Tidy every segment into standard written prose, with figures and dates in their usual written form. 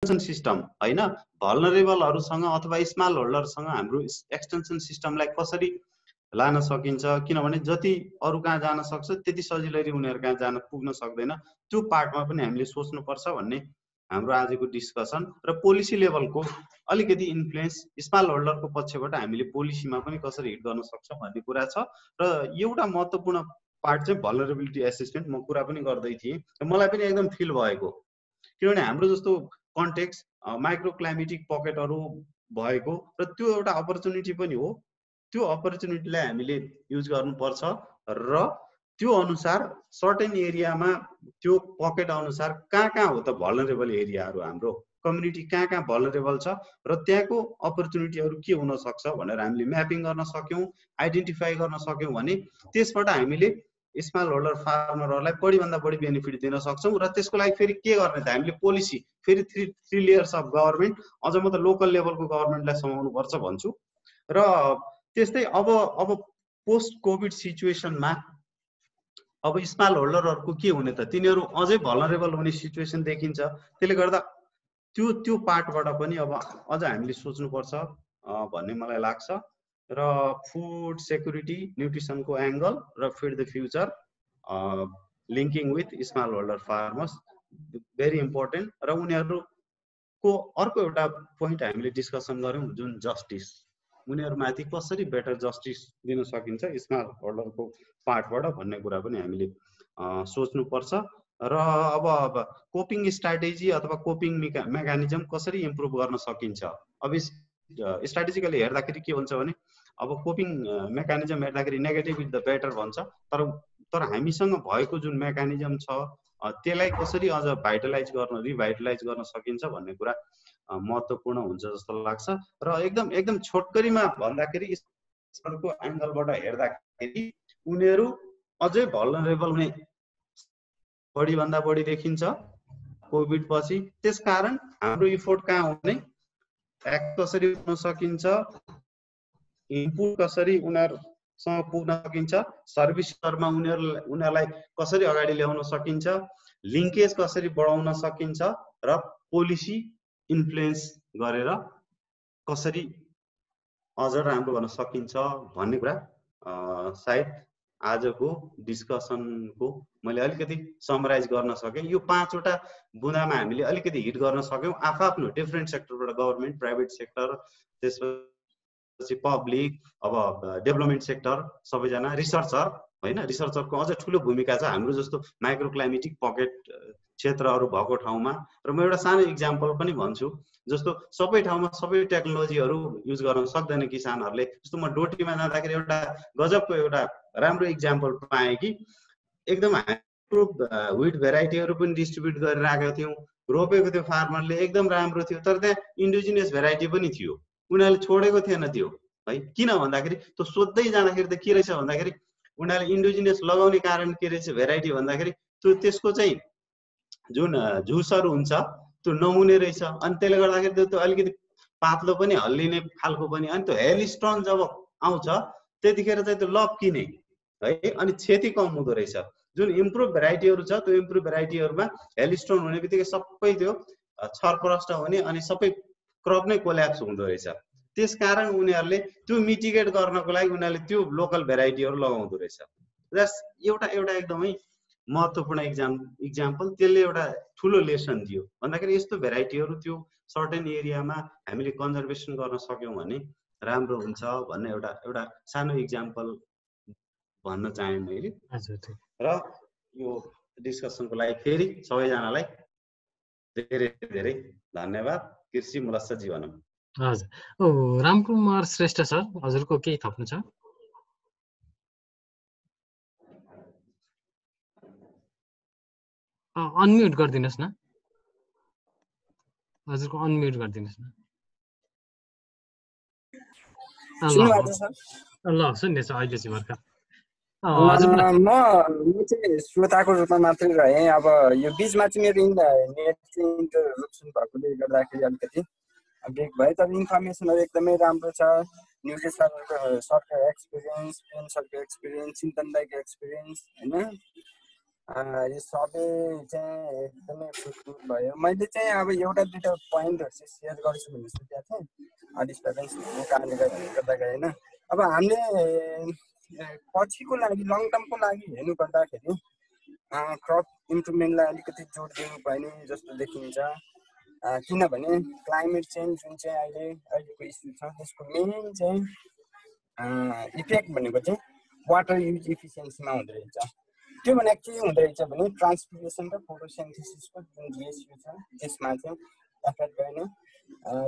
System हैन भल्नरेबलहरुसँग अथवा small होल्डरसँग हाम्रो एक्सटेन्सन सिस्टमलाई कसरी लान सकिन्छ किनभने जति अरु कहाँ जान सक्छ त्यति सजिलैले उनीहरु कहाँ जान पुग्न सक्दैन त्यो पार्टमा पनि हामीले सोच्नु पर्छ भन्ने हाम्रो आजको डिस्कसन र पोलिसी लेभलको अलिकति इन्फ्लुएन्स स्मल होल्डरको पक्षबाट हामीले पोलिसीमा पनि कसरी हिट गर्न सक्छौं भन्ने कुरा छ र एउटा महत्त्वपूर्ण पार्ट चाहिँ भल्नरेबिलिटी एसेसमेन्ट म कुरा पनि गर्दै थिएँ र मलाई पनि एकदम फिल भएको किनभने हाम्रो जस्तो कन्टेक्स्ट माइक्रो क्लाइमेटिक पकेटहरु भएको र त्यो एउटा अपर्चुनिटी पनि हो त्यो अपर्चुनिटीलाई हामीले युज गर्नुपर्छ र त्यो अनुसार सर्टेन एरियामा त्यो पकेट अनुसार कहाँ हो त भल्नरेबल एरियाहरु हाम्रो कम्युनिटी कहाँ भल्नरेबल छ र त्यहाँको अपर्चुनिटीहरु के हुन सक्छ भनेर हामीले म्यापिङ गर्न सक्यौं आइडेन्टिफाई गर्न सक्यौं भने त्यसबाट हामीले स्मल होल्डर फार्मरहरुलाई बढी भन्दा बढी बेनिफिट दिन सक्छौं र त्यसको लागि फेरि के गर्ने त हामीले पोलिसी फेरि थ्री लेयर्स अफ गभर्नमेन्ट अझ म त लोकल लेभलको गभर्नमेन्टलाई समाउनु पर्छ भन्छु र त्यस्तै अब पोस्ट कोभिड सिचुएसनमा अब स्मल होल्डरहरुको के हुने त तिनीहरु अझै भल्नरेबल हुने सिचुएसन देखिन्छ त्यसले गर्दा त्यो पार्टबाट पनि अब अझ हामीले सोच्नु पर्छ भन्ने मलाई लाग्छ र फूड सेक्युरिटी न्युट्रिसनको एंगल र feed the future linking with small holder farmers very important र उनीहरुको अर्को एउटा पोइन्ट हामीले डिस्कसन गर्यौं जुन जस्टिस उनीहरुमाथि कसरी बेटर जस्टिस दिन सकिन्छ स्मल होल्डरको पार्टबाट भन्ने कुरा पनि हामीले सोच्नु पर्छ र अब कोपिङ स्ट्र्याटेजी अथवा कोपिङ मेकानिजम कसरी इम्प्रुभ गर्न सकिन्छ अब स्ट्र्याटेजिकली हेर्दाखेरि के हुन्छ भने अब कोपिङ मेकानिजम हेर्दाखेरि नेगेटिभ इज द बेटर भन्छ तर हामीसँग भएको जुन मेकानिजम छ त्यसलाई कसरी अझ भाइटलाइज गर्न रिभाइटलाइज गर्न सकिन्छ भन्ने कुरा महत्त्वपूर्ण हुन्छ जस्तो लाग्छ र एकदम छोटकरीमा भन्दाखेरि यसको एंगलबाट हेर्दाखेरि उनीहरु अझै भल्नरेबल हुने बढी भन्दा बढी देखिन्छ कोभिड पछि त्यसकारण हाम्रो इफोर्ट कहाँ हुने एक्ट कसरी हुन सकिन्छ इनपुट कसरी उनीहरुसँग पुग्न सकिन्छ सर्भिसहरुमा उनीहरुलाई कसरी अगाडि ल्याउन सकिन्छ लिंकेज कसरी बढाउन सकिन्छ र पोलिसी इन्फ्लुएन्स गरेर कसरी अझ राम्रो गर्न सकिन्छ भन्ने कुरा सायद आजको डिस्कसनको मैले अलिकति समराइज गर्न सके यो पाँचवटा बुँदामा हामीले अलिकति हिट गर्न सक्यौं आफ्नो डिफरेन्ट सेक्टरबाट गभर्नमेन्ट प्राइभेट सेक्टर त्यसपछि पब्लिक अब डेभलपमेन्ट सेक्टर सबैजना रिसर्चर हैन रिसर्चरको अझ ठूलो भूमिका छ हाम्रो जस्तो माइक्रो क्लाइमेटिक पकेट क्षेत्रहरु भएको ठाउँमा र म एउटा सानो एक्जाम्पल पनि भन्छु जस्तो सबै ठाउँमा सबै टेक्नोलोजीहरु युज गर्न सक्दैन किसानहरुले जस्तो म डोटीमा जाँदाखेरि एउटा गजबको एउटा राम्रो एक्जाम्पल पाएँ कि एकदम हाम्रो व्हीट भेराइटीहरु पनि डिस्ट्रिब्युट गरेर राखेको थियौं रोपेको थियो फार्मरले एकदम राम्रो थियो तर त्यहाँ इन्डिजिनियस भेराइटी पनि थियो उनीहरुले छोडेको थिएन त्यो है किन भन्दाखेरि त्यो सोध्दै जाँदाखेरि त के रहेछ भन्दाखेरि उनीहरुले इन्डिजिनियस लगाउने कारण के रहेछ भेराइटी भन्दाखेरि त्यो त्यसको चाहिँ जुन जुसहरु हुन्छ त्यो नहुने रहेछ अनि त्यसले गर्दाखेरि त्यो अलिकति पातलो पनि हल्लिने खालको पनि अनि त्यो हेलस्टोन जब आउँछ त्यतिखेर चाहिँ त्यो लप्किने है अनि क्षति कम हुँदो रहेछ जुन इम्प्रुभ भेराइटीहरु छ त्यो इम्प्रुभ भेराइटीहरुमा हेलस्टोन हुने बित्तिकै सबै त्यो छरप्रष्ट हुने अनि सबै क्रप नै कोल्याप्स हुँदो रहेछ त्यसकारण उनीहरुले त्यो मिटिगेट गर्नको लागि उनीहरुले त्यो लोकल भेराइटीहरु लगाउँदो रहेछ जस एउटा एकदमै महत्त्वपूर्ण एक्जाम्पल त्यसले एउटा ठूलो लेसन दियो भन्दाखेरि यस्तो भेराइटीहरु त्यो सर्टेन एरियामा हामीले कन्जर्भेसन गर्न सक्यौं भने राम्रो हुन्छ भन्ने एउटा सानो एक्जाम्पल भन्न चाहे मैले र यो डिस्कसनको लागि फेरि सबैजनालाई धेरै धेरै धन्यवाद कृषि मूलस्थ जीवनम हजुर रामकुमार श्रेष्ठ सर हजुरको केही थप्नु छ अनम्युट गरिदिनुस् न हजुरको अनम्युट गरिदिनुस् न ल सुन्दैछ अहिले चाहिँ भर्खर म चाहिँ श्रोताको रूपमा मात्रै रहेँ अब यो बीचमा चाहिँ मेरो नेट इन्टरप्सन भएकोले गर्दाखेरि अलिकति ब्रेक भयो तर इन्फर्मेसनहरू एकदमै राम्रो छ न्युजे सरको एक्सपिरियन्स पेन सरको एक्सपिरियन्स चिन्तन दाइको एक्सपिरियन्स हैन यो सबै चाहिँ एकदमै फ्रुटफुल भयो। मैले चाहिँ अब एउटा दुइटा पोइन्टहरू चाहिँ सेयर गर्छु भन्ने सोचेको थिएँ डिस्टर्बेन्सको कारणले गर्दाखेरि होइन। अब हामीले पछिको लागि लङ टर्मको लागि हेर्नु पर्दाखेरि क्रप इम्प्रुभमेन्टलाई अलिकति जोड दिनुपर्ने जस्तो देखिन्छ। किनभने क्लाइमेट चेन्ज जुन चाहिँ अहिलेको इस्यु छ त्यसको मेन चाहिँ इफेक्ट भनेको चाहिँ वाटर युज इफिसियन्सीमा हुँदो रहेछ। त्यो भने के हुँदो रहेछ भने ट्रान्सपिरेसन र फोटोसिन्थेसिसको जुन रेसियो छ त्यसमा चाहिँ एफेक्ट गर्ने।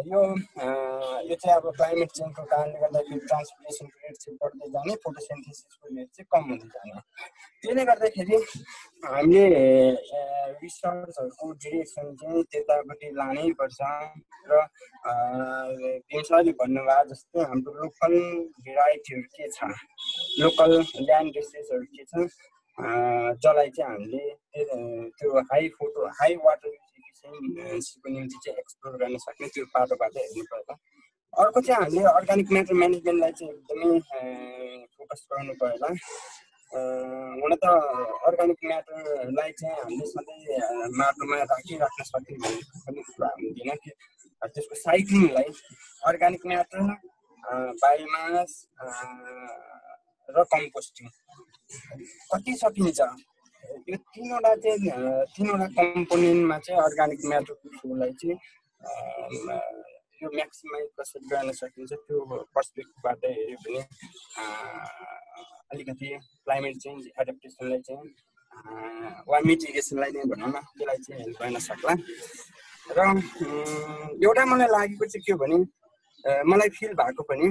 यो चाहिँ अब क्लाइमेट चेन्जको कारणले गर्दाखेरि ट्रान्सपिरेसनको रेट चाहिँ बढ्दै जाने, फोटोसिन्थेसिसको रेट चाहिँ कम हुँदै जाने। त्यसले गर्दाखेरि हामीले रिसर्चहरूको डिरेक्सन चाहिँ त्यतापट्टि लानै पर्छ। र भीम सरले भन्नुभयो जस्तै हाम्रो लोकल भेराइटीहरू के छ, लोकल ल्यान्ड डिसेसहरू के छ, जसलाई चाहिँ हामीले त्यो हाई वाटर इफिसियन्सीको निम्ति चाहिँ एक्सप्लोर गर्न सक्ने त्यो बाटोबाट हेर्नु पर्छ। अर्को चाहिँ हामीले अर्ग्यानिक म्याटर म्यानेजमेन्टलाई चाहिँ एकदमै फोकस गर्नु पर्ला। हुन त अर्ग्यानिक म्याटरलाई चाहिँ हामीले सधैँ माटोमा राखिराख्न सक्ने भन्ने पनि कुरा हुँदैन कि त्यसको साइक्लिङलाई अर्ग्यानिक म्याटर, बायोमास र कम्पोस्टिङ कति सकिन्छ यो तीनवटा कम्पोनेन्टमा चाहिँ अर्ग्यानिक म्याटरलाई चाहिँ यो म्याक्सिमाइज कसरी गर्न सकिन्छ त्यो पर्सपेक्टिभबाट हेऱ्यो भने अलिकति क्लाइमेट चेन्ज एडप्टेसनलाई चाहिँ वा मिटिगेसनलाई नै भनौँ न त्यसलाई चाहिँ हेल्प गर्न सक्ला। र एउटा मलाई लागेको चाहिँ के हो भने मलाई फिल भएको पनि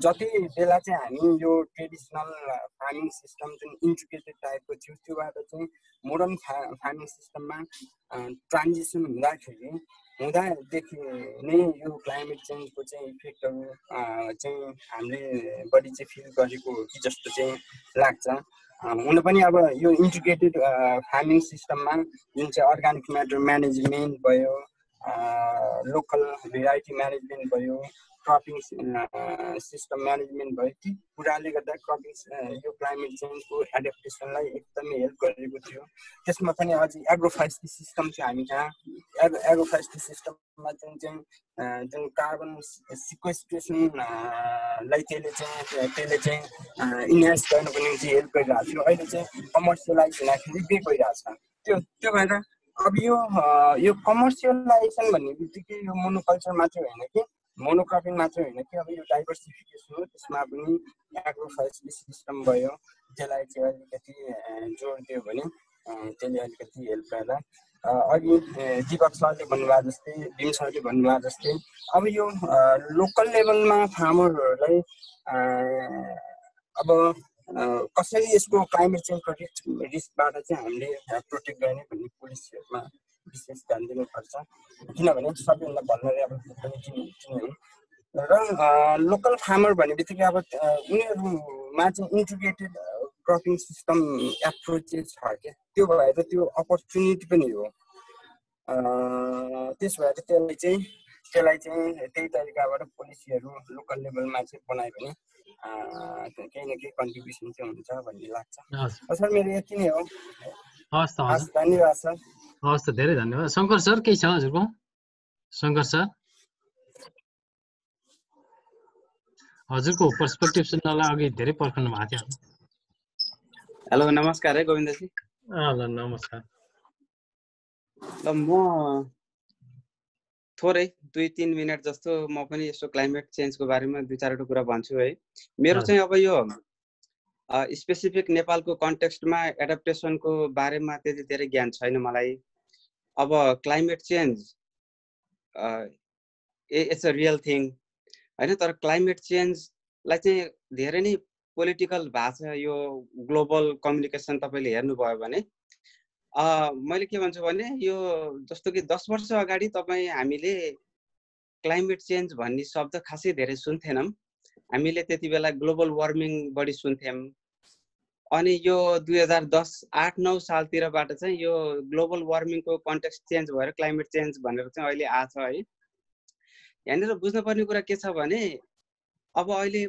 जति बेला चाहिँ हामी यो ट्रेडिसनल फार्मिङ सिस्टम जुन इन्टिग्रेटेड टाइपको थियो त्योबाट चाहिँ मोडर्न फार्मिङ सिस्टममा ट्रान्जिसन हुँदादेखि नै यो क्लाइमेट चेन्जको चाहिँ इफेक्टहरू चाहिँ हामीले बढी चाहिँ फिल गरेको हो कि जस्तो चाहिँ लाग्छ। हुन पनि अब यो इन्टिग्रेटेड फार्मिङ सिस्टममा जुन चाहिँ अर्ग्यानिक म्याटर म्यानेजमेन्ट भयो, लोकल भेराइटी म्यानेजमेन्ट भयो, क्रपिङ सिस्टम म्यानेजमेन्ट भयो, ती कुराले गर्दा क्रपिङ यो क्लाइमेट चेन्जको एडप्टेसनलाई एकदमै हेल्प गरेको थियो। त्यसमा पनि अझै एग्रोफरेस्ट्री सिस्टम थियो हामी कहाँ। एग्रोफरेस्ट्री सिस्टममा जुन कार्बन सिक्वेस्ट्रेसनलाई त्यसले चाहिँ इन्हान्स गर्नको निम्ति हेल्प गरिरहेको थियो। अहिले चाहिँ कमर्सियलाइज हुँदाखेरि ब्रेक भइरहेछ। त्यो भएर अब यो कमर्सियलाइजेसन भन्ने बित्तिकै यो मोनोकल्चर मात्रै होइन कि मोनोक्रपिङ मात्रै होइन कि अब यो डाइभर्सिफिकेसन हो। त्यसमा पनि एग्रोफरेस्ट्री सिस्टम भयो त्यसलाई चाहिँ अलिकति जोड दियो भने त्यसले अलिकति हेल्प गर्ला। अघि दीपक सरले भन्नुभएको जस्तै, भीम सरले भन्नुभएको जस्तै अब यो लोकल लेभलमा फार्मरहरूलाई अब कसरी यसको क्लाइमेट चेन्जको रिस्कबाट चाहिँ हामीले प्रोटेक्ट गर्ने भन्ने पोलिसीहरूमा विशेष ध्यान दिनुपर्छ। किनभने सबैभन्दा भल्नरेबल पनि तिनीहरू र लोकल फार्मर भन्ने बित्तिकै अब उनीहरूमा चाहिँ इन्टिग्रेटेड क्रपिङ सिस्टम एप्रोचेस छ क्या। त्यो भएर त्यो अपर्च्युनिटी पनि हो। त्यस भएर त्यसलाई चाहिँ त्यही तरिकाबाट पोलिसीहरू लोकल लेभलमा चाहिँ बनायो भने केही न केही कन्ट्रिब्युसन चाहिँ हुन्छ भन्ने लाग्छ। सर मेरो यति नै हो। हस् त धन्यवाद सर। हस् त धेरै धन्यवाद। शङ्कर सर केही छ हजुरको? शङ्कर सर हजुरको पर्सपेक्टिभ सुन्नलाई अघि धेरै पर्खनु भएको थियो। हेलो नमस्कार है गोविन्दजी। ल नमस्कार। ल म थोरै 2-3 मिनट जस्तो म पनि यसो क्लाइमेट चेन्जको बारेमा 2-4 कुरा भन्छु है। मेरो चाहिँ अब यो स्पेसिफिक नेपालको कन्टेक्स्टमा एडप्टेसनको बारेमा त्यति धेरै ज्ञान छैन मलाई। अब climate change it's a real thing हैन, तर क्लाइमेट चेन्जलाई चाहिँ धेरै नै पोलिटिकल भएको छ। यो ग्लोबल कम्युनिकेसन तपाईले हेर्नुभयो भने मैले के भन्छु भने यो जस्तो कि 10 वर्ष अगाडि हामीले क्लाइमेट चेन्ज भन्ने शब्द खासै धेरै सुन्थेनौँ। हामीले त्यति बेला ग्लोबल वार्मिङ बढी सुन्थ्यौँ। अनि यो 2010-8-9 सालतिरबाट चाहिँ यो ग्लोबल वार्मिङको कन्टेक्स्ट चेन्ज भएर क्लाइमेट चेन्ज भनेर चाहिँ अहिले आछ है। यहाँनिर बुझ्नुपर्ने कुरा के छ भने अब अहिले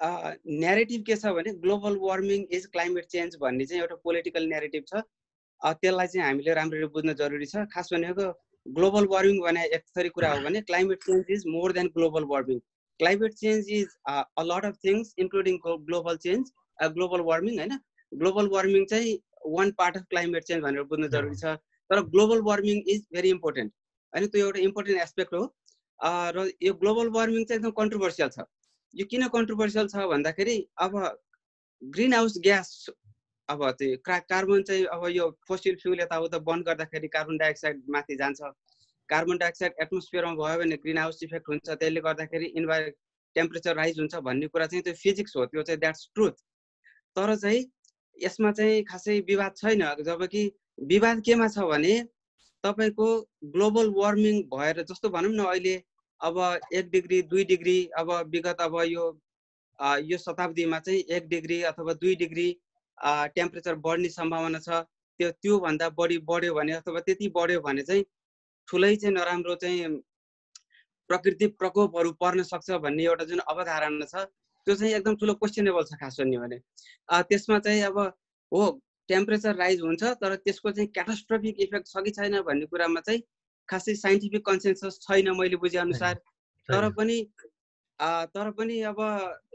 न्यारेटिभ के छ भने global warming is climate change भन्ने चाहिँ एउटा पोलिटिकल न्यारेटिभ छ। त्यसलाई चाहिँ हामीले राम्ररी बुझ्न जरुरी छ। खास भनेको ग्लोबल वार्मिङ भने एक थरी कुरा हो भने climate change is more than global warming. Climate change is a lot of things including global change global warming होइन। ग्लोबल वार्मिङ चाहिँ one part of climate change भनेर बुझ्न जरुरी छ। तर global warming is very important होइन, त्यो एउटा इम्पोर्टेन्ट एस्पेक्ट हो। र यो ग्लोबल वार्मिङ चाहिँ एकदम कन्ट्रोभर्सियल छ। यो किन कन्ट्रोभर्सियल छ भन्दाखेरि अब ग्रिन हाउस ग्यास अब त्यो कार्बन चाहिँ अब यो फोसिल फ्युल यताउता बन्द गर्दाखेरि कार्बन डाइअक्साइड माथि जान्छ। कार्बन डाइअक्साइड एटमोस्फियरमा भयो भने ग्रिन हाउस इफेक्ट हुन्छ, त्यसले गर्दाखेरि टेम्परेचर राइज हुन्छ भन्ने कुरा चाहिँ त्यो फिजिक्स हो, त्यो चाहिँ द्याट्स ट्रुथ। तर चाहिँ यसमा चाहिँ खासै विवाद छैन। जबकि विवाद केमा छ भने तपाईको ग्लोबल वार्मिङ भएर जस्तो भनौँ न अहिले अब 1 डिग्री 2 डिग्री अब विगत अब यो शताब्दीमा चाहिँ 1 डिग्री अथवा 2 डिग्री टेम्परेचर बढ्ने सम्भावना छ। त्यो भन्दा बढी बढ्यो भने अथवा त्यति बढ्यो भने चाहिँ ठुलै चाहिँ नराम्रो चाहिँ प्रकृति प्रकोपहरू पर्न सक्छ भन्ने एउटा जुन अवधारणा छ त्यो चाहिँ एकदम ठुलो क्वेसनेबल छ। खास भन्यो भने त्यसमा चाहिँ अब हो टेम्परेचर राइज हुन्छ तर त्यसको चाहिँ क्याटास्ट्रोफिक इफेक्ट छ कि छैन भन्ने कुरामा चाहिँ खासै साइन्टिफिक कन्सेन्सस छैन मैले बुझे अनुसार। तर पनि अब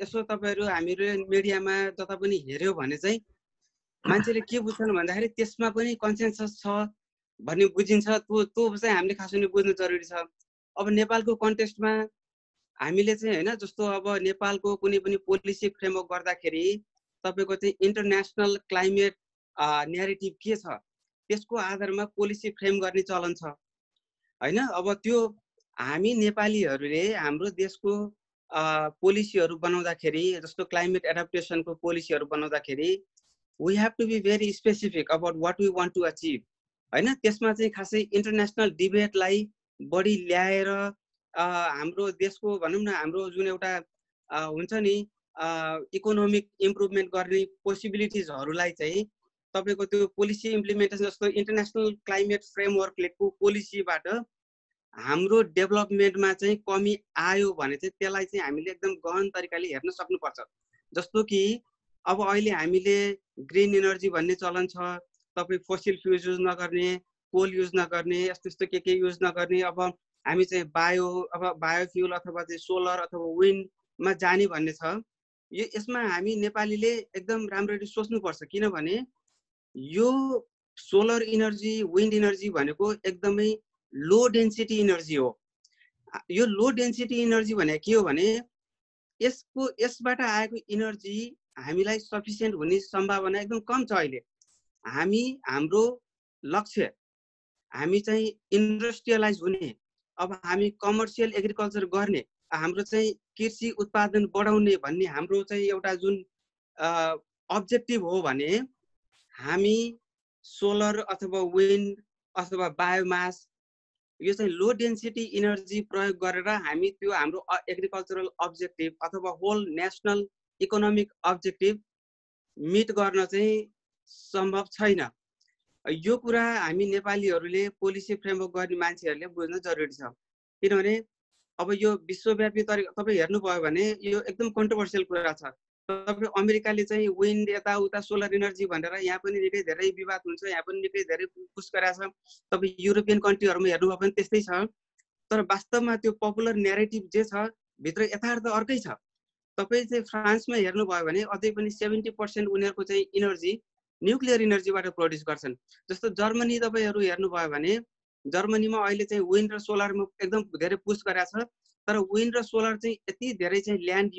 यसो तपाईहरु हामीले मिडियामा जता पनि हेर्यो भने चाहिँ मान्छेले के बुझ्छन् भन्दाखेरि त्यसमा पनि कन्सेन्सस छ भन्ने बुझिन्छ। त्यो चाहिँ हामीले खास गरी बुझ्नु जरुरी छ। अब नेपालको कन्टेक्स्टमा हामीले चाहिँ हैन जस्तो अब नेपालको कुनै पनि पोलिसी फ्रेमवर्क गर्दाखेरि तपाईको चाहिँ इन्टरनेशनल क्लाइमेट न्यारेटिभ के छ त्यसको आधारमा पोलिसी फ्रेम गर्ने चलन छ हैन। अब त्यो हामी नेपालीहरूले हाम्रो देशको पोलिसीहरू बनाउँदाखेरि जस्तो क्लाइमेट एडाप्टेसनको पोलिसीहरू बनाउँदाखेरि we have to be very specific about what we want to achieve हैन। त्यसमा चाहिँ खासै इन्टरनेशनल डिबेटलाई बढी ल्याएर हाम्रो देशको भनौं न हाम्रो जुन एउटा हुन्छ नि इकोनोमिक इम्प्रुभमेन्ट गर्ने पोसिबिलिटिजहरूलाई चाहिँ तपाईको त्यो पोलिसी इम्प्लिमेन्टेसन जस्तो इन्टरनेशनल क्लाइमेट फ्रेमवर्कले को पोलिसीबाट हाम्रो डेभलपमेन्टमा चाहिँ कमी आयो भने चाहिँ त्यसलाई चाहिँ हामीले एकदम गहन तरिकाले हेर्न सक्नुपर्छ। जस्तो कि अब अहिले हामीले ग्रीन एनर्जी भन्ने चलन छ, तपाई फोसिल फ्युल युज नगर्ने, कोल युज नगर्ने, यस्तो यस्तो के युज नगर्ने। अब हामी चाहिँ बायोफ्युल अथवा चाहिँ सोलर अथवा विन्डमा जाने भन्ने छ। यो यसमा हामी नेपालीले एकदम राम्ररी सोच्नुपर्छ किनभने यो सोलर इनर्जी विन्ड इनर्जी भनेको एकदमै लो डेन्सिटी इनर्जी हो। यो लो डेन्सिटी इनर्जी भने के हो भने यसबाट आएको इनर्जी हामीलाई सफिसिएन्ट हुने सम्भावना एकदम कम छ। अहिले हाम्रो लक्ष्य हामी चाहिँ इन्डस्ट्रियलाइज हुने, अब हामी कमर्सियल एग्रिकल्चर गर्ने, हाम्रो चाहिँ कृषि उत्पादन बढाउने भन्ने हाम्रो चाहिँ एउटा जुन अब्जेक्टिभ हो भने हामी सोलर अथवा विन्ड अथवा बायोमास यो चाहिँ लो डेन्सिटी इनर्जी प्रयोग गरेर हामी त्यो हाम्रो एग्रिकल्चरल अब्जेक्टिभ अथवा whole national economic objective meet गर्न चाहिँ सम्भव छैन। यो कुरा हामी नेपालीहरूले पोलिसी फ्रेमवर्क गर्ने मान्छेहरूले बुझ्न जरुरी छ किनभने अब यो विश्वव्यापी तपाई हेर्नुभयो भने यो एकदम कन्ट्रोभर्सियल कुरा छ। तपाईँ अमेरिकाले चाहिँ विन्ड यताउता सोलर इनर्जी भनेर यहाँ पनि निकै धेरै विवाद हुन्छ, यहाँ पनि निकै धेरै पुस गरेको छ। तपाईँ युरोपियन कन्ट्रीहरुमा हेर्नुभयो भने त्यस्तै छ। तर वास्तवमा त्यो पपुलर न्यारेटिभ जे छ भित्र यथार्थ अर्कै छ। तपाईँ चाहिँ फ्रान्समा हेर्नुभयो भने अझै पनि 70% उनीहरुको चाहिँ इनर्जी न्युक्लियर इनर्जीबाट प्रोड्युस गर्छन्। जस्तो जर्मनी तपाईहरु हेर्नुभयो भने जर्मनीमा अहिले चाहिँ विन्ड र सोलरमा एकदम धेरै पुस गरेको छ। तर विन्ड र सोलर चाहिँ यति धेरै चाहिँ ल्यान्ड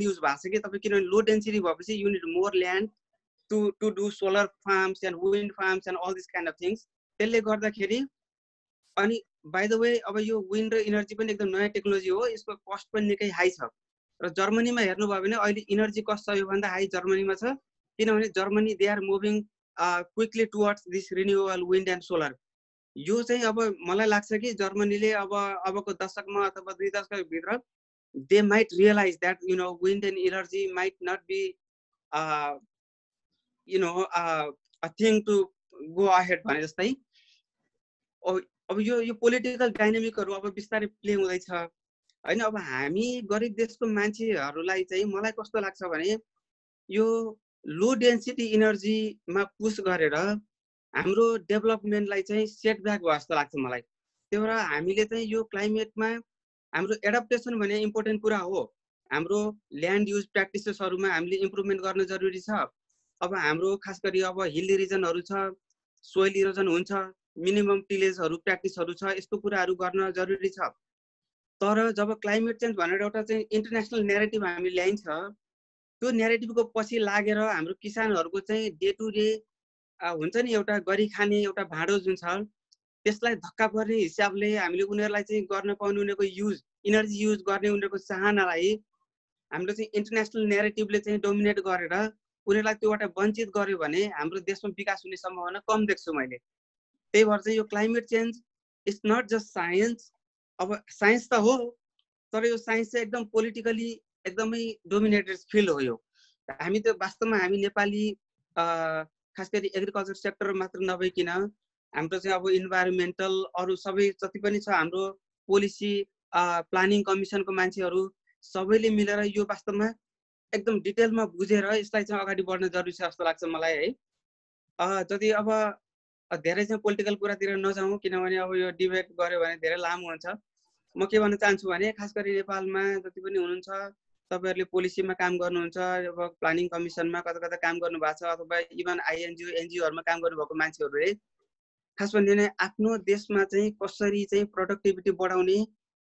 युज भएको छ कि तपाईँ किनभने लो डेन्सिटी भएपछि you need more land to do solar farms and wind farms and all this kind of things. त्यसले गर्दाखेरि अनि बाइ द वे अब यो विन्ड र इनर्जी पनि एकदम नयाँ टेक्नोलोजी हो, यसको कस्ट पनि निकै हाई छ। र जर्मनीमा हेर्नुभयो भने अहिले इनर्जी कस्ट सबैभन्दा हाई जर्मनीमा छ किनभने Germany they are moving quickly towards this renewable wind and solar. यो चाहिँ अब मलाई लाग्छ कि जर्मनीले अबको दशकमा अथवा 2 दशकभित्र they might realize that wind and energy might not be a thing to go ahead भने जस्तै। अब यो पोलिटिकल डाइनामिकहरु अब बिस्तारै प्ले हुँदैछ। हैन। अब हामी गरिब देशको मान्छेहरूलाई चाहिँ मलाई कस्तो लाग्छ भने यो लो डेन्सिटी इनर्जीमा पुश गरेर हाम्रो डेभलपमेन्टलाई चाहिँ सेटब्याक भयो जस्तो लाग्छ मलाई। त्यही भएर हामीले चाहिँ यो क्लाइमेटमा हाम्रो एडप्टेसन भने इम्पोर्टेन्ट कुरा हो। हाम्रो ल्यान्ड युज प्र्याक्टिसेसहरूमा हामीले इम्प्रुभमेन्ट गर्न जरुरी छ। अब हाम्रो खास गरी अब हिल्ली रिजनहरू छ, सोइल इरोजन हुन्छ, मिनिमम टिलेजहरू प्र्याक्टिसहरू छ, यस्तो कुराहरू गर्न जरुरी छ। तर जब क्लाइमेट चेन्ज भनेर एउटा चाहिँ इन्टरनेसनल नेरेटिभ हामी ल्याइन्छ, त्यो नेरेटिभको पछि लागेर हाम्रो किसानहरूको चाहिँ डे टु डे हुन्छ नि एउटा गरी खाने एउटा भाँडो जुन छ त्यसलाई धक्का पर्ने हिसाबले हामीले उनीहरूलाई चाहिँ गर्न पाउने उनीहरूको युज इनर्जी युज गर्ने उनीहरूको चाहनालाई हाम्रो चाहिँ इन्टरनेसनल नेरेटिभले चाहिँ डोमिनेट गरेर उनीहरूलाई त्योबाट वञ्चित गर्यो भने हाम्रो देशमा विकास हुने सम्भावना कम देख्छु मैले। त्यही भएर चाहिँ यो climate change it's not just science. अब साइन्स त हो, तर यो साइन्स चाहिँ एकदम पोलिटिकली एकदमै डोमिनेटेड फिल्ड हो। यो हामी त वास्तवमा हामी नेपाली खास गरी एग्रिकल्चर सेक्टर मात्र नभइकन हाम्रो चाहिँ अब इन्भाइरोमेन्टल अरू सबै जति पनि छ हाम्रो पोलिसी प्लानिङ कमिसनको मान्छेहरू सबैले मिलेर यो वास्तवमा एकदम डिटेलमा बुझेर यसलाई चाहिँ अगाडि बढ्न जरुरी छ जस्तो लाग्छ मलाई है। जति अब धेरै चाहिँ पोलिटिकल कुरातिर नजाउँ, किनभने अब यो डिबेट गर्यो भने धेरै लामो हुन्छ। म के भन्न चाहन्छु भने खास गरी नेपालमा जति पनि हुनुहुन्छ तपाईहरुले पोलिसीमा काम गर्नुहुन्छ, अब प्लानिङ कमिसनमा कता कता काम गर्नु भएको छ, अथवा इभन एनजिओहरुमा काम गर्नुभएको मान्छेहरूले खास भन्ने आफ्नो देशमा चाहिँ कसरी चाहिँ प्रोडक्टिभिटी बढाउने,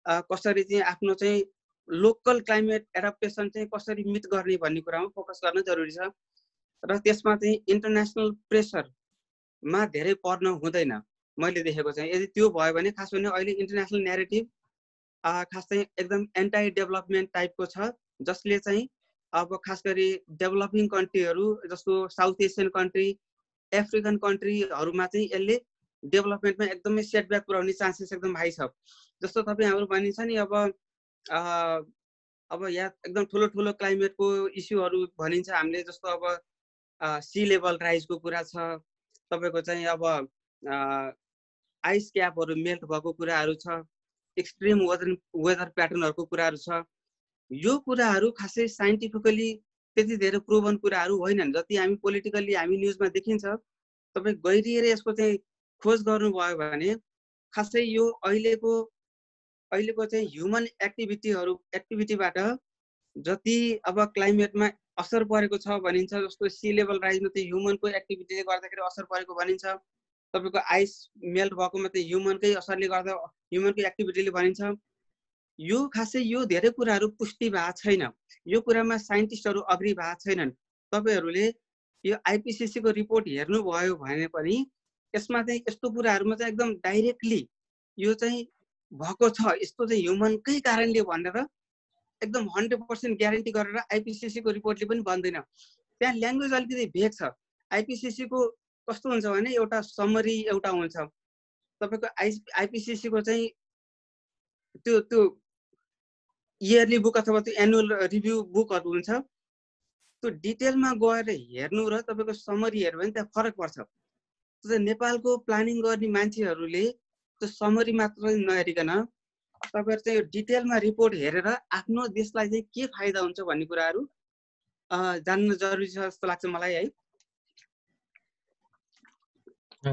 कसरी चाहिँ आफ्नो चाहिँ लोकल क्लाइमेट एडाप्टेसन चाहिँ कसरी मिट गर्ने भन्ने कुरामा फोकस गर्न जरुरी छ। र त्यसमा चाहिँ इन्टरनेसनल प्रेसरमा धेरै पर्न हुँदैन मैले देखेको चाहिँ। यदि त्यो भयो भने खास भने अहिले इन्टरनेसनल न्यारेटिभ खास चाहिँ एकदम एन्टी डेभलपमेन्ट टाइपको छ, जसले चाहिँ अब खास गरी डेभलपिङ कन्ट्रीहरू जस्तो साउथ एसियन कन्ट्री, अफ्रिकन कन्ट्रीहरूमा चाहिँ यसले डेभलपमेन्टमा एकदमै सेटब्याक पुर्याउने चान्सेस एकदम हाई छ। जस्तो तपाईँ हाम्रो भनिन्छ नि अब यहाँ एकदम ठुलो ठुलो क्लाइमेटको इस्युहरू भनिन्छ हामीले, जस्तो अब सी लेभल राइजको कुरा छ, तपाईँको चाहिँ अब आइस क्यापहरू मेल्ट भएको कुराहरू छ, एक्सट्रिम वेदर प्याटर्नहरूको कुराहरू छ। यो कुराहरू खासै साइन्टिफिकली त्यति धेरै प्रुभन कुराहरू होइनन्। जति हामी पोलिटिकल्ली हामी न्युजमा देखिन्छ, तपाईँ गहिरिएर यसको चाहिँ खोज गर्नुभयो भने खासै यो अहिलेको चाहिँ ह्युमन एक्टिभिटीबाट जति अब क्लाइमेटमा असर परेको छ भनिन्छ, जस्तो सी लेभल राइजमा चाहिँ ह्युमनको एक्टिभिटीले गर्दाखेरि असर परेको भनिन्छ, तपाईँको आइस मेल्ट भएकोमा चाहिँ ह्युमनकै असरले गर्दा ह्युमनको एक्टिभिटीले भनिन्छ। यो खासै यो धेरै कुराहरू पुष्टि भएको छैन, यो कुरामा साइन्टिस्टहरू अग्री भएको छैनन्। तपाईहरूले यो आइपिसिसी को रिपोर्ट हेर्नुभयो भने पनि यसमा चाहिँ यस्तो कुराहरूमा चाहिँ एकदम डाइरेक्टली यो चाहिँ भएको छ, यस्तो चाहिँ ह्युमनकै कारणले भनेर एकदम 100% ग्यारेन्टी गरेर आइपिसिसी को रिपोर्टले पनि भन्दैन। त्यहाँ ल्याङ्ग्वेज अलिकति भेग छ। आइपिसिसी को कस्तो हुन्छ भने एउटा समरी एउटा हुन्छ, तपाईँको आइपिसिसी को चाहिँ त्यो इयरली बुक अथवा त्यो एनुअल रिभ्यू बुकहरू हुन्छ, त्यो डिटेलमा गएर हेर्नु र तपाईँको समरी हेर्नु भने त्यहाँ फरक पर्छ। त्यो नेपालको प्लानिङ गर्ने मान्छेहरूले त्यो समरी मात्र नहेरिकन तपाईहरु चाहिँ डिटेलमा रिपोर्ट हेरेर आफ्नो देशलाई चाहिँ के फाइदा हुन्छ भन्ने कुराहरू जान्न जरुरी छ जस्तो लाग्छ मलाई है।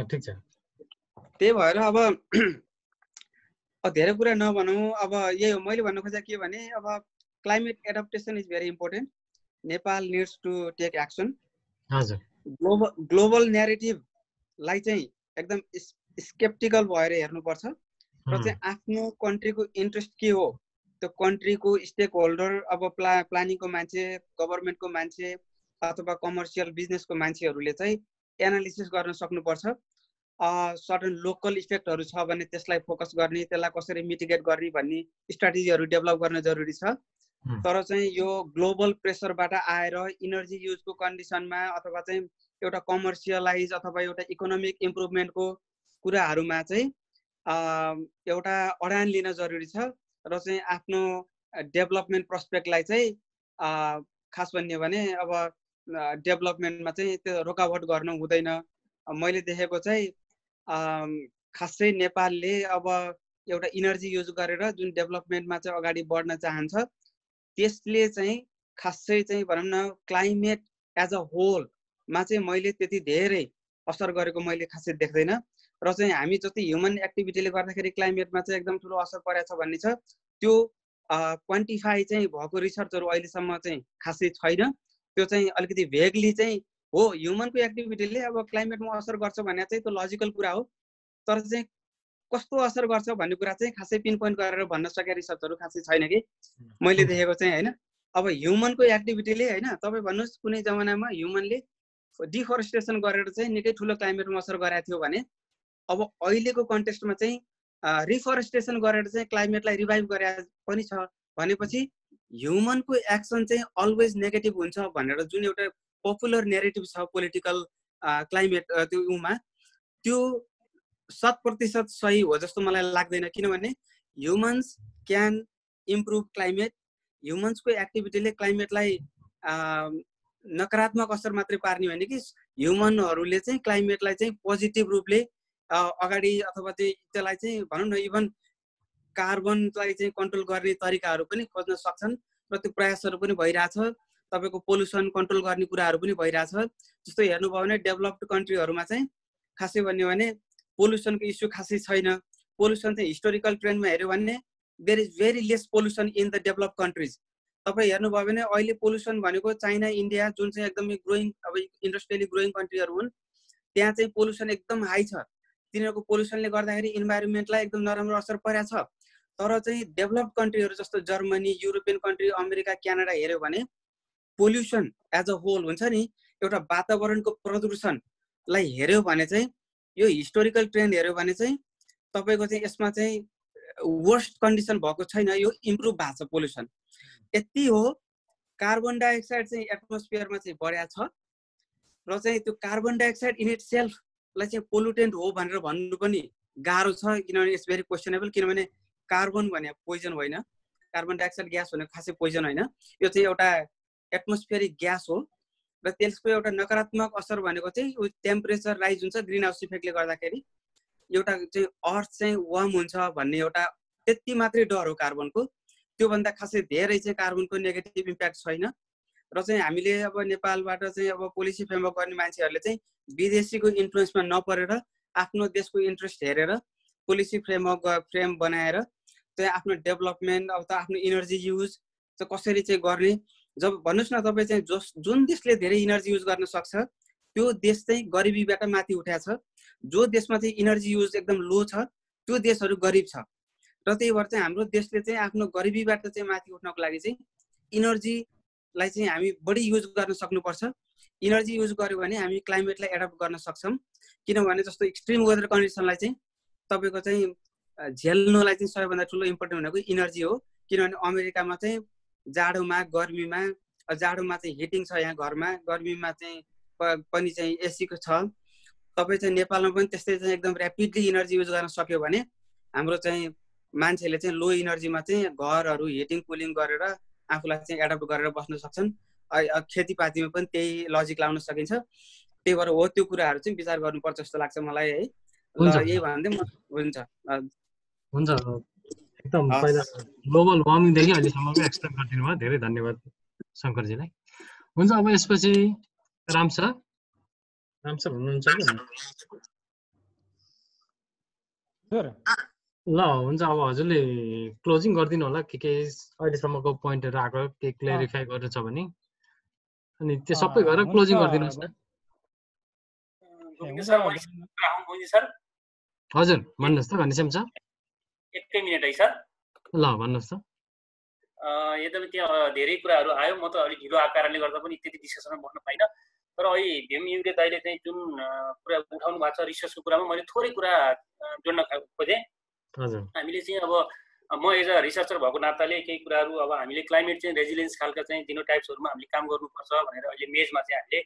ठीक छ। त्यही भएर अब धेरै कुरा नभनौँ, अब यही हो मैले भन्न खोजेको के भने अब climate adaptation is very important. Nepal needs to take action. हजुर, ग्लोबल न्यारेटिभलाई चाहिँ एकदम स्केप्टिकल भएर हेर्नुपर्छ र चाहिँ आफ्नो कन्ट्रीको इन्ट्रेस्ट के हो, त्यो कन्ट्रीको स्टेक होल्डर अब प्लानिङको मान्छे, गभर्मेन्टको मान्छे अथवा कमर्सियल बिजनेसको मान्छेहरूले चाहिँ एनालिसिस गर्न सक्नुपर्छ। सर्टन लोकल इफेक्टहरू छ भने त्यसलाई फोकस गर्ने, त्यसलाई कसरी मिटिगेट गर्ने भन्ने स्ट्राटेजीहरू डेभलप गर्न जरुरी छ। तर चाहिँ यो ग्लोबल प्रेसरबाट आएर इनर्जी युजको कन्डिसनमा अथवा चाहिँ एउटा कमर्सियलाइज अथवा एउटा इकोनोमिक इम्प्रुभमेन्टको कुराहरूमा चाहिँ एउटा अडान लिन जरुरी छ र चाहिँ आफ्नो डेभलपमेन्ट प्रोस्पेक्टलाई चाहिँ खास भन्ने भने अब डेभलपमेन्टमा चाहिँ त्यो रोकावट गर्न हुँदैन। मैले देखेको चाहिँ खासै नेपालले अब एउटा इनर्जी युज गरेर जुन डेभलपमेन्टमा चाहिँ अगाडि बढ्न चाहन्छ त्यसले चाहिँ खासै चाहिँ भनौँ न क्लाइमेट एज अ होलमा चाहिँ मैले त्यति धेरै असर गरेको मैले खासै देख्दैन र चाहिँ हामी जति ह्युमन एक्टिभिटीले गर्दाखेरि क्लाइमेटमा चाहिँ एकदम ठुलो असर परेको छ भन्ने छ त्यो क्वान्टिफाई चाहिँ भएको रिसर्चहरू अहिलेसम्म चाहिँ खासै छैन त्यो चाहिँ अलिकति भेगली चाहिँ हो ह्युमनको एक्टिभिटीले अब क्लाइमेटमा असर गर्छ भने चाहिँ त्यो लजिकल कुरा हो तर चाहिँ कस्तो असर गर्छ भन्ने कुरा चाहिँ खासै पिन पोइन्ट गरेर भन्न सकेको रिसर्चहरू खासै छैन कि मैले देखेको चाहिँ होइन अब ह्युमनको एक्टिभिटीले होइन तपाईँ भन्नुहोस् कुनै जमानामा ह्युमनले डिफोरेस्टेसन गरेर चाहिँ निकै ठुलो क्लाइमेटमा असर गराएको थियो भने अब अहिलेको कन्टेक्स्टमा चाहिँ रिफोरेस्टेसन गरेर चाहिँ क्लाइमेटलाई रिभाइभ गरे पनि छ भनेपछि ह्युमनको एक्सन चाहिँ अलवेज नेगेटिभ हुन्छ भनेर जुन एउटा पपुलर नेरेटिभ छ पोलिटिकल क्लाइमेट त्यो उमा त्यो 100% सही हो जस्तो मलाई लाग्दैन किनभने ह्युमन्स क्यान इम्प्रुभ क्लाइमेट ह्युमन्सको एक्टिभिटीले क्लाइमेटलाई नकारात्मक असर मात्रै पार्ने होइन कि ह्युमनहरूले चाहिँ क्लाइमेटलाई चाहिँ पोजिटिभ रूपले अगाडि अथवा चाहिँ त्यसलाई चाहिँ भनौँ न इभन कार्बनलाई चाहिँ कन्ट्रोल गर्ने तरिकाहरू पनि खोज्न सक्छन् र त्यो प्रयासहरू पनि भइरहेछ तपाईँको पोल्युसन कन्ट्रोल गर्ने कुराहरू पनि भइरहेछ जस्तो हेर्नुभयो भने डेभलप्ड कन्ट्रीहरूमा चाहिँ खासै भन्यो भने पोल्युसनको इस्यु खासै छैन पोल्युसन चाहिँ हिस्टोरिकल ट्रेन्डमा हेऱ्यो भने there is very less pollution in the developed countries तपाईँ हेर्नुभयो भने अहिले पोल्युसन भनेको चाइना इन्डिया जुन चाहिँ एकदमै ग्रोइङ अब इन्डस्ट्रियली ग्रोइङ कन्ट्रीहरू हुन् त्यहाँ चाहिँ पोल्युसन एकदम हाई छ तिनीहरूको पोल्युसनले गर्दाखेरि इन्भाइरोमेन्टलाई एकदम नराम्रो असर परेको छ तर चाहिँ डेभलप्ड कन्ट्रीहरू जस्तो Germany European country America Canada हेऱ्यो भने पोल्युसन एज अ होल हुन्छ नि एउटा वातावरणको प्रदूषणलाई हेऱ्यो भने चाहिँ यो हिस्टोरिकल ट्रेन्ड हेऱ्यो भने चाहिँ तपाईँको चाहिँ यसमा चाहिँ वर्स्ट कन्डिसन भएको छैन यो इम्प्रुभ भएको छ पोल्युसन यति हो कार्बन डाइअक्साइड चाहिँ एटमोस्फियरमा चाहिँ बढेको छ र चाहिँ त्यो कार्बन डाइअक्साइड इन इट सेल्फलाई चाहिँ पोल्युटेन्ट हो भनेर भन्नु पनि गाह्रो छ किनभने इट्स भेरी क्वेसनेबल किनभने कार्बन भने पोइजन होइन कार्बन डाइअक्साइड ग्यास भनेको खासै पोइजन होइन यो चाहिँ एउटा एटमोस्फियरिक ग्यास हो र त्यसको एउटा नकारात्मक असर भनेको चाहिँ टेम्परेचर राइज हुन्छ ग्रिन हाउस इफेक्टले गर्दाखेरि एउटा चाहिँ अर्थ चाहिँ वार्म हुन्छ भन्ने एउटा त्यति मात्रै डर हो कार्बनको त्योभन्दा खासै धेरै चाहिँ कार्बनको नेगेटिभ इम्प्याक्ट छैन र चाहिँ हामीले अब नेपालबाट चाहिँ अब पोलिसी फ्रेमवर्क गर्ने मान्छेहरूले चाहिँ विदेशीको इन्फ्लुएन्समा नपरेर आफ्नो देशको इन्ट्रेस्ट हेरेर पोलिसी फ्रेम बनाएर चाहिँ आफ्नो डेभलपमेन्ट अब त आफ्नो इनर्जी युज चाहिँ कसरी चाहिँ गर्ने जब भन्नुहोस् न तपाईँ चाहिँ जुन देशले धेरै इनर्जी युज गर्न सक्छ त्यो देश चाहिँ गरिबीबाट माथि उठाएको छ जो देशमा चाहिँ इनर्जी युज एकदम लो छ त्यो देशहरू गरिब छ र त्यही भएर चाहिँ हाम्रो देशले चाहिँ आफ्नो गरिबीबाट चाहिँ माथि उठ्नको लागि चाहिँ इनर्जीलाई चाहिँ हामी बढी युज गर्न सक्नुपर्छ इनर्जी युज गर्यो भने हामी क्लाइमेटलाई एडप्ट गर्न सक्छौँ किनभने जस्तो एक्सट्रिम वेदर कन्डिसनलाई चाहिँ तपाईँको चाहिँ झेल्नलाई चाहिँ सबैभन्दा ठुलो इम्पोर्टेन्ट भनेको इनर्जी हो किनभने अमेरिकामा चाहिँ जाडोमा गर्मीमा जाडोमा चाहिँ हिटिङ छ यहाँ घरमा गर्मीमा चाहिँ पनि चाहिँ एसीको छ तपाईँ चाहिँ नेपालमा पनि त्यस्तै चाहिँ एकदम ऱ्यापिडली इनर्जी युज गर्न सक्यो भने हाम्रो चाहिँ मान्छेले चाहिँ लो इनर्जीमा चाहिँ घरहरू हिटिङ कुलिङ गरेर आफूलाई चाहिँ एडप्ट गरेर बस्न सक्छन् खेतीपातीमा पनि त्यही लजिक लाउन सकिन्छ त्यही भएर हो त्यो कुराहरू चाहिँ विचार गर्नुपर्छ जस्तो लाग्छ मलाई है यही भन्दै हुन्छ हुन्छ एकदम पहिला ग्लोबल वार्मिङदेखि अहिलेसम्मको एक्सप्लेन गरिदिनु भयो धेरै धन्यवाद शङ्करजीलाई हुन्छ अब यसपछि राम सर हुनुहुन्छ ल हुन्छ अब हजुरले क्लोजिङ गरिदिनु होला के अहिलेसम्मको पोइन्टहरू आएको के क्लियरिफाई गर्नु छ भने अनि त्यो सबै गरेर क्लोजिङ गरिदिनुहोस् न हजुर भन्नुहोस् त घनश्याम सर एकै मिनट है सर ल भन्नुहोस् त एकदमै त्यहाँ धेरै कुराहरू आयो म त अलिक ढिलो आएको कारणले गर्दा पनि त्यति डिस्कसनमा बस्न पाइनँ तर अहिले भीम युले दाइले चाहिँ जुन कुरा उठाउनु भएको छ रिसर्चको कुरामा मैले थोरै कुरा जोड्न खोजेँ हामीले चाहिँ अब म एज अ रिसर्चर भएको नाताले केही कुराहरू अब हामीले क्लाइमेट चेन्ज रेजिलियन्स खालका चाहिँ जिनोटाइप्सहरूमा हामीले काम गर्नुपर्छ भनेर अहिले मेजमा चाहिँ हामीले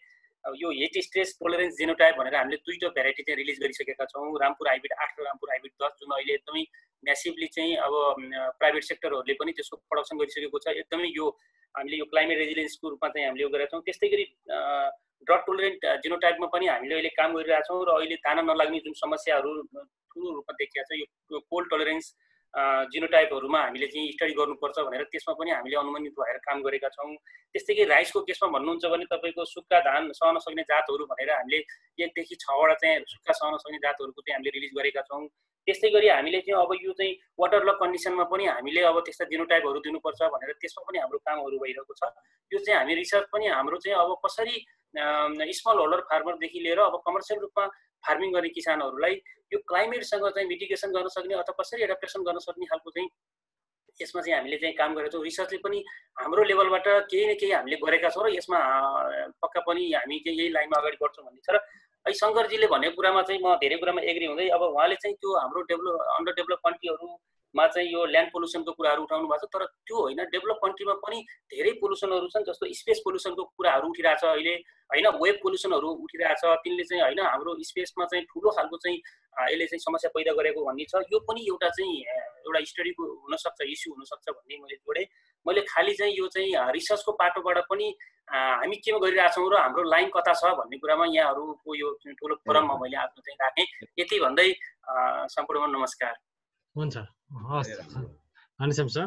यो हिट स्ट्रेस टोलरेन्स जिनोटाइप भनेर हामीले 2टा भेराइटी चाहिँ रिलिज गरिसकेका छौँ रामपुर हाइब्रिड 8 र रामपुर हाइब्रिड 10 जुन अहिले एकदमै म्यासिभली चाहिँ अब प्राइभेट सेक्टरहरूले पनि त्यसको प्रोडक्सन गरिसकेको छ एकदमै यो हामीले यो क्लाइमेट रेजिलियन्सको रूपमा चाहिँ हामीले यो गरेका छौँ त्यस्तै गरी ड्रग टोलरेन्ट जिनोटाइपमा पनि हामीले अहिले काम गरिरहेछौँ र अहिले दाना नलाग्ने जुन समस्याहरू ठुलो रूपमा देखिएको छ यो कोल्ड टोलरेन्स जिनोटाइपहरूमा हामीले चाहिँ स्टडी गर्नुपर्छ भनेर त्यसमा पनि हामीले अनुमानित भएर काम गरेका छौँ। त्यस्तै गरी राइसको केसमा भन्नुहुन्छ भने तपाईँको सुक्खा धान सहन सक्ने जातहरू भनेर हामीले 1 देखि 6वटा चाहिँ सुक्खा सहन सक्ने जातहरूको चाहिँ हामीले रिलिज गरेका छौँ। त्यस्तै गरी हामीले चाहिँ अब यो चाहिँ वाटर लक कन्डिसनमा पनि हामीले अब त्यस्ता जिनोटाइपहरू दिनुपर्छ भनेर त्यसमा पनि हाम्रो कामहरू भइरहेको छ। यो चाहिँ हामी रिसर्च पनि हाम्रो चाहिँ अब कसरी स्मल होल्डर फार्मरदेखि लिएर अब कमर्सियल रूपमा फार्मिङ गर्ने किसानहरूलाई यो क्लाइमेटसँग चाहिँ मिटिगेसन गर्न सक्ने अथवा कसरी एडाप्टेसन गर्न सक्ने खालको चाहिँ यसमा चाहिँ हामीले चाहिँ काम गरेका छौँ। रिसर्चले पनि हाम्रो लेभलबाट केही न केही हामीले गरेका छौँ र यसमा पक्का पनि हामी चाहिँ यही लाइनमा अगाडि बढ्छौँ भन्ने छ। र अहिले शङ्करजीले भनेको कुरामा चाहिँ म धेरै कुरामा एग्री हुँदै अब उहाँले चाहिँ त्यो हाम्रो अन्डर डेभलप कन्ट्रीहरूमा चाहिँ यो ल्यान्ड पोल्युसनको कुराहरू उठाउनु भएको छ। तर त्यो होइन, डेभलप कन्ट्रीमा पनि धेरै पोल्युसनहरू छन्, जस्तो स्पेस पोल्युसनको कुराहरू उठिरहेछ अहिले होइन, वेब पोल्युसनहरू उठिरहेछ। तिनले चाहिँ होइन हाम्रो स्पेसमा चाहिँ ठुलो खालको चाहिँ यसले चाहिँ समस्या पैदा गरेको भन्ने छ। यो पनि एउटा चाहिँ एउटा स्टडीको हुनसक्छ, इस्यु हुनसक्छ भन्ने मैले जोडेँ। मैले खालि चाहिँ यो चाहिँ रिसर्चको पाटोबाट पनि हामी केमा गरिरहेछौँ र हाम्रो लाइन कता छ भन्ने कुरामा यहाँहरूको यो ठुलो फोरममा मैले आफ्नो चाहिँ राखेँ। यति भन्दै सम्पूर्णमा नमस्कार। हुन्छ, हस् हनिसम सर,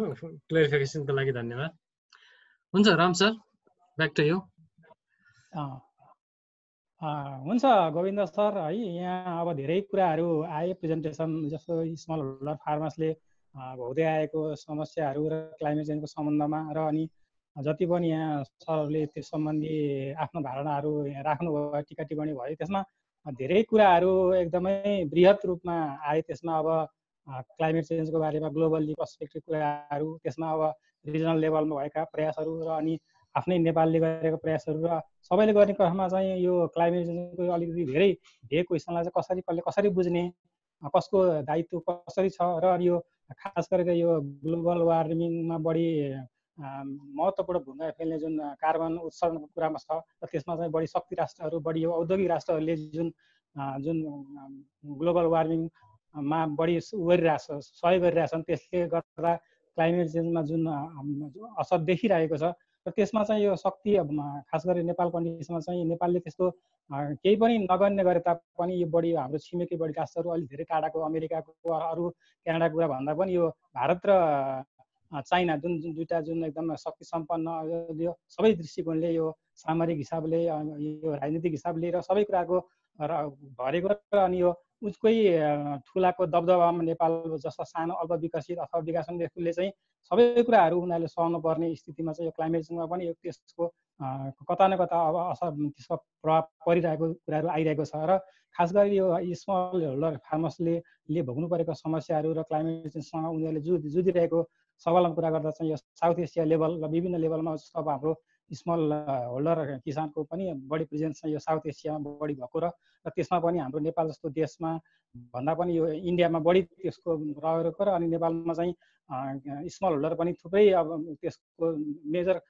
क्लेरिफिकेसनको लागि धन्यवाद। हुन्छ Ram sir, back to you. हुन्छ गोविन्द सर, है यहाँ अब धेरै कुराहरू आए प्रेजेन्टेसन, जस्तो स्मल होल्डर फार्मर्सले भोग्दै आएको समस्याहरू र क्लाइमेट चेन्जको सम्बन्धमा, र अनि जति पनि यहाँ सरहरूले त्यस सम्बन्धी आफ्नो धारणाहरू राख्नुभयो, टिका टिप्पणी भयो, त्यसमा धेरै कुराहरू एकदमै बृहत रूपमा आए। त्यसमा अब क्लाइमेट चेन्जको बारेमा ग्लोबल्ली पर्सपेक्टिभ कुराहरू, त्यसमा अब रिजनल लेभलमा भएका प्रयासहरू र अनि आफ्नै नेपालले गरेको प्रयासहरू र सबैले गर्ने क्रममा चाहिँ यो क्लाइमेट चेन्जको अलिकति धेरै भेग क्वेसनलाई चाहिँ कसरी बुझ्ने, कसको दायित्व कसरी छ, र यो खास गरेर यो ग्लोबल वार्मिङमा बढी महत्त्वपूर्ण भूमिका खेल्ने जुन कार्बन उत्सर्जनको कुरामा छ, र त्यसमा चाहिँ बढी शक्ति राष्ट्रहरू, बढी यो औद्योगिक राष्ट्रहरूले जुन ग्लोबल वार्मिङमा बढी गरिरहेछ, सहयोग गरिरहेछन्, त्यसले गर्दा क्लाइमेट चेन्जमा जुन असर देखिरहेको छ, र त्यसमा चाहिँ यो शक्ति खास गरी नेपाल कन्डिसनमा चाहिँ नेपालले त्यस्तो केही पनि नगर्ने गरे तापनि यो बढी हाम्रो छिमेकी बढी राष्ट्रहरू अलिक धेरै टाढाको अमेरिकाको अरू क्यानाडाको कुरा भन्दा पनि यो भारत र चाइना जुन दुईवटा जुन एकदम शक्ति सम्पन्न, यो सबै दृष्टिकोणले, यो सामरिक हिसाबले, यो राजनीतिक हिसाबले र सबै कुराको भरेको, र अनि यो उसकै ठुलाको दबदबामा नेपाल जस्ता सानो अल्प विकसित अथवा विकासशील देशले चाहिँ सबै कुराहरू उनीहरूले सहनु पर्ने स्थितिमा चाहिँ यो क्लाइमेट चेन्जमा पनि यो त्यसको कता न कता अब असर, त्यसको प्रभाव परिरहेको कुराहरू आइरहेको छ। र खास गरी यो स्मल होल्डर फार्मर्सले भोग्नु परेको समस्याहरू र क्लाइमेट चेन्जसँग उनीहरूले जुधिरहेको सवालमा कुरा गर्दा चाहिँ यो साउथ एसिया लेभल र विभिन्न लेभलमा अब हाम्रो स्मल होल्डर किसानको पनि बढी प्रेजेन्स छ यो साउथ एसियामा बढी भएको, र त्यसमा पनि हाम्रो नेपाल जस्तो देशमा भन्दा पनि यो इन्डियामा बढी त्यसको रहेको, र अनि नेपालमा चाहिँ स्मल होल्डर पनि थुप्रै अब त्यसको मेजर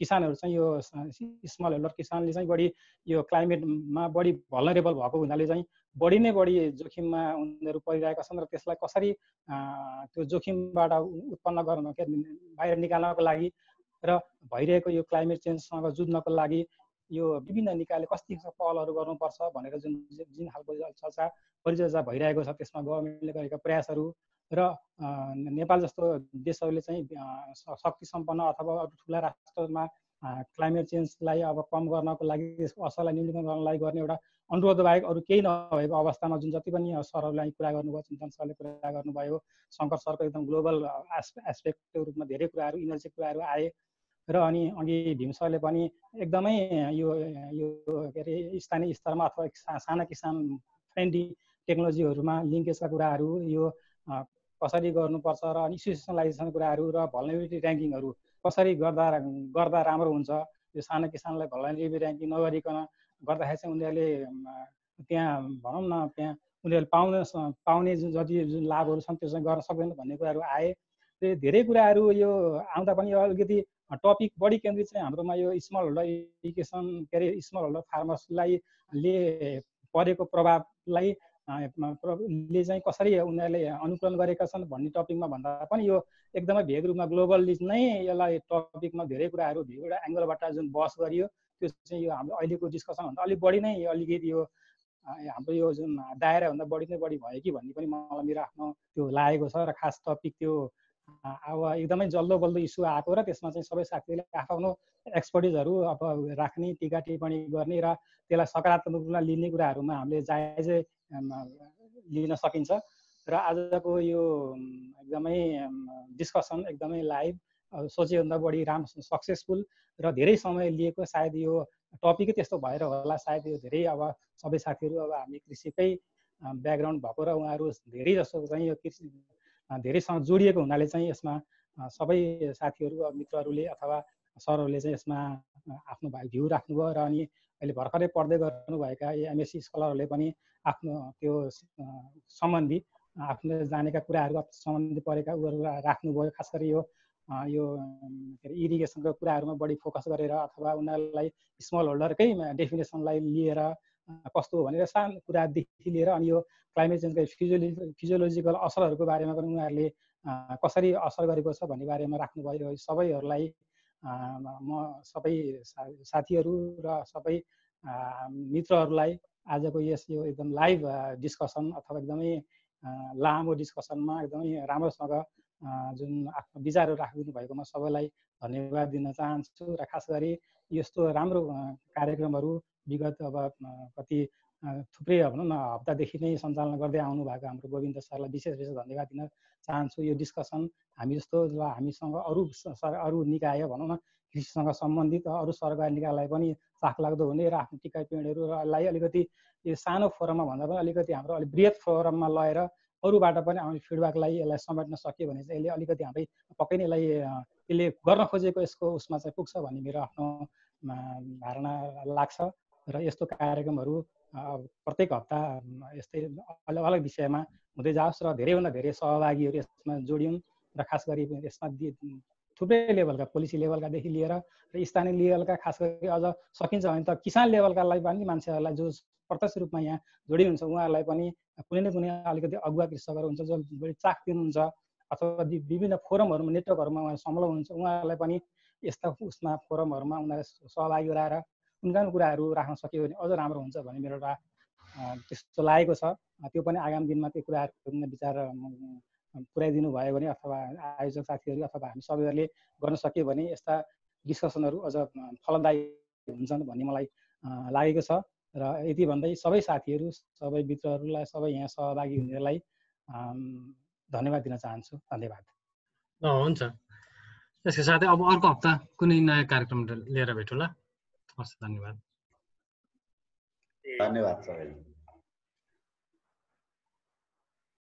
किसानहरू चाहिँ यो स्मल होल्डर किसानले चाहिँ बढी यो क्लाइमेटमा बढी भलनरेबल भएको हुनाले चाहिँ बढी नै बढी जोखिममा उनीहरू परिरहेका छन्, र त्यसलाई कसरी त्यो जोखिमबाट उत्पन्न गर्न बाहिर निकाल्नको लागि र भइरहेको यो क्लाइमेट चेन्जसँग जुझ्नको लागि यो विभिन्न निकायले कति पहलहरू गर्नुपर्छ भनेर जुन खालको चर्चा परिचर्चा भइरहेको छ, त्यसमा गभर्मेन्टले गरेका प्रयासहरू र नेपाल जस्तो देशहरूले चाहिँ शक्ति सम्पन्न अथवा ठुला राष्ट्रमा क्लाइमेट चेन्जलाई अब कम गर्नको लागि, त्यसको असरलाई न्यूनीकरण गर्नलाई गर्ने एउटा अनुरोध बाहेक अरू केही नभएको अवस्थामा जुन जति पनि सरहरूलाई कुरा गर्नुभयो, चिन्तन सरले कुरा गर्नुभयो, शङ्कर सरको एकदम ग्लोबल एस्पेक्टको रूपमा धेरै कुराहरू, इनर्जीको कुराहरू आए, र अनि अघि भीम सरले पनि एकदमै यो के अरे स्थानीय स्तरमा अथवा साना किसान फ्रेन्डली टेक्नोलोजीहरूमा लिङ्केजका कुराहरू, यो कसरी गर्नुपर्छ, र अनि इन्स्टिट्युसनलाइजेसनको कुराहरू र भल्नरेबिलिटी ऱ्याङ्किङहरू कसरी गर्दा राम्रो हुन्छ। यो साना किसानलाई भल्नरेबिलिटी ऱ्याङ्किङ नगरिकन गर्दाखेरि चाहिँ उनीहरूले त्यहाँ भनौँ न त्यहाँ उनीहरूले पाउने जुन लाभहरू छन् त्यो चाहिँ गर्न सक्दैन भन्ने कुराहरू आए। धेरै कुराहरू यो आउँदा पनि अलिकति टपिक बढी केन्द्रित चाहिँ हाम्रोमा यो स्मल होल्डर एजुकेसन, के अरे स्मल होल्डर फार्मर्सलाई परेको प्रभावलाई ले चाहिँ कसरी उनीहरूले अनुकूलन गरेका छन् भन्ने टपिकमा भन्दा पनि यो एकदमै भेग रूपमा ग्लोबल्ली नै यसलाई टपिकमा धेरै कुराहरू भेगवटा एङ्गलबाट जुन बहस गरियो, त्यो चाहिँ यो हाम्रो अहिलेको डिस्कसनभन्दा अलिक बढी नै अलिकति यो हाम्रो यो जुन दायराभन्दा बढी नै बढी भयो कि भन्ने पनि मलाई मेरो आफ्नो त्यो लागेको छ। र खास टपिक त्यो अब एकदमै जल्दो बल्दो इस्यु आएको र त्यसमा चाहिँ सबै साथीहरूले आफ्नो एक्सपर्टिजहरू अब राख्ने, टिका टिप्पणी गर्ने र त्यसलाई सकारात्मक रूपमा लिने कुराहरूमा हामीले जायजै लिन सकिन्छ। र आजको यो एकदमै डिस्कसन एकदमै लाइभ, सोचेभन्दा बढी राम्रो सक्सेसफुल र धेरै समय लिएको, सायद यो टपिकै त्यस्तो भएर होला सायद यो धेरै अब सबै साथीहरू अब हामी कृषिकै ब्याकग्राउन्ड भएको र उहाँहरू धेरै जसो चाहिँ यो कृषि धेरैसँग जोडिएको हुनाले चाहिँ यसमा सबै साथीहरू मित्रहरूले अथवा सरहरूले चाहिँ यसमा आफ्नो भ्यू राख्नुभयो र अनि अहिले भर्खरै पढ्दै गर्नुभएका एमएससी स्कलरहरूले पनि आफ्नो त्यो सम्बन्धी आफूले जानेका कुराहरू सम्बन्धी परेका उयोहरू राख्नुभयो। खास गरी यो के अरे इरिगेसनको कुराहरूमा बढी फोकस गरेर अथवा उनीहरूलाई स्मल होल्डरकै डेफिनेसनलाई लिएर कस्तो हो भनेर सानो कुरादेखि लिएर अनि यो क्लाइमेट चेन्जको फिजियोलोजिकल असरहरूको बारेमा पनि उनीहरूले कसरी असर गरेको छ भन्ने बारेमा राख्नुभयो। सबैहरूलाई म सबै साथीहरू र सबै मित्रहरूलाई आजको यो एकदम लाइभ डिस्कसन अथवा एकदमै लामो डिस्कसनमा एकदमै राम्रोसँग जुन आफ्नो विचारहरू राखिदिनु भएकोमा सबैलाई धन्यवाद दिन चाहन्छु। र खास गरी यस्तो राम्रो कार्यक्रमहरू विगत अब कति थुप्रै भनौँ न हप्तादेखि नै सञ्चालन गर्दै आउनु भएको हाम्रो गोविन्द सरलाई विशेष धन्यवाद दिन चाहन्छु। यो डिस्कसन हामी जस्तो हामीसँग अरू निकाय भनौँ न कृषिसँग सम्बन्धित अरू सरकारी निकायलाई पनि चाखलाग्दो हुने र आफ्नो टिका टिप्पणीहरूलाई अलिकति यो सानो फोरममा भन्दा पनि अलिकति हाम्रो अलिक बृहत फोरममा लगेर अरूबाट पनि आउने फिडब्याकलाई यसलाई समेट्न सक्यो भने चाहिँ यसले अलिकति हाम्रै पक्कै नै यसलाई यसले गर्न खोजेको यसको उसमा चाहिँ पुग्छ भन्ने मेरो आफ्नो धारणा लाग्छ। र यस्तो कार्यक्रमहरू प्रत्येक हप्ता यस्तै अलग अलग विषयमा हुँदै जाओस् र धेरैभन्दा धेरै सहभागीहरू यसमा जोडियौँ र खास गरी यसमा थुप्रै लेभलका पोलिसी लेभलकादेखि लिएर र स्थानीय लेभलका खास गरी अझ सकिन्छ भने त किसान लेभलकालाई पनि मान्छेहरूलाई जो प्रत्यक्ष रूपमा यहाँ जोडिनुहुन्छ उहाँहरूलाई पनि कुनै न कुनै अलिकति अगुवा कृषकहरू हुन्छ जो बढी चाख दिनुहुन्छ अथवा विभिन्न फोरमहरूमा नेटवर्कहरूमा उहाँहरू संलग्न हुनुहुन्छ उहाँहरूलाई पनि यस्ता उसमा फोरमहरूमा उनीहरू सहभागी गराएर उनका कुराहरू राख्न सक्यो भने अझ राम्रो हुन्छ भन्ने मेरो एउटा त्यस्तो लागेको छ। त्यो पनि आगामी दिनमा त्यो कुराहरू विचार पुर्याइदिनु भयो भने अथवा आयोजक साथीहरू अथवा हामी सबैहरूले गर्न सक्यो भने यस्ता डिस्कसनहरू अझ फलदायी हुन्छन् भन्ने मलाई लागेको छ। र यति भन्दै सबै साथीहरू सबै मित्रहरूलाई सबै यहाँ सहभागी हुनेलाई धन्यवाद दिन चाहन्छु। धन्यवाद। हुन्छ, त्यसको साथै अब अर्को हप्ता कुनै नयाँ कार्यक्रम लिएर भेटौँला। हस्, धन्यवाद। धन्यवाद सबैलाई।